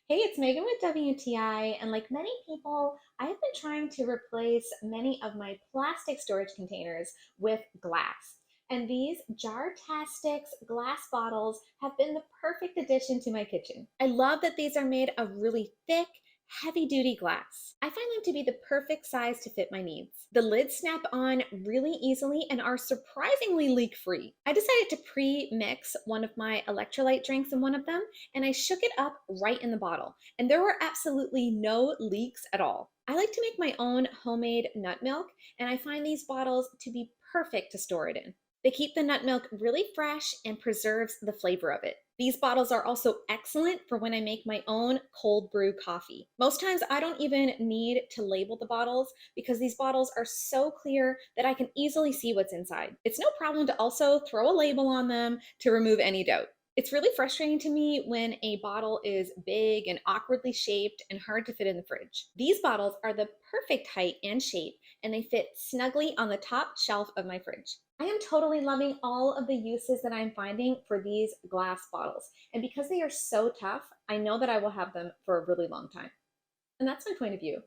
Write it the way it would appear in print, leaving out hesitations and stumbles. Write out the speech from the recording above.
Hey, it's Megan with WTI, and like many people, I have been trying to replace many of my plastic storage containers with glass. And these Jartastix glass bottles have been the perfect addition to my kitchen. I love that these are made of really thick, heavy duty glass. I find them to be the perfect size to fit my needs. The lids snap on really easily and are surprisingly leak free. I decided to pre mix one of my electrolyte drinks in one of them, and I shook it up right in the bottle, and there were absolutely no leaks at all. I like to make my own homemade nut milk, and I find these bottles to be perfect to store it in. They keep the nut milk really fresh and preserves the flavor of it. These bottles are also excellent for when I make my own cold brew coffee. Most times I don't even need to label the bottles because these bottles are so clear that I can easily see what's inside. It's no problem to also throw a label on them to remove any doubt. It's really frustrating to me when a bottle is big and awkwardly shaped and hard to fit in the fridge. These bottles are the perfect height and shape, and they fit snugly on the top shelf of my fridge. I am totally loving all of the uses that I'm finding for these glass bottles. And because they are so tough, I know that I will have them for a really long time. And that's my point of view.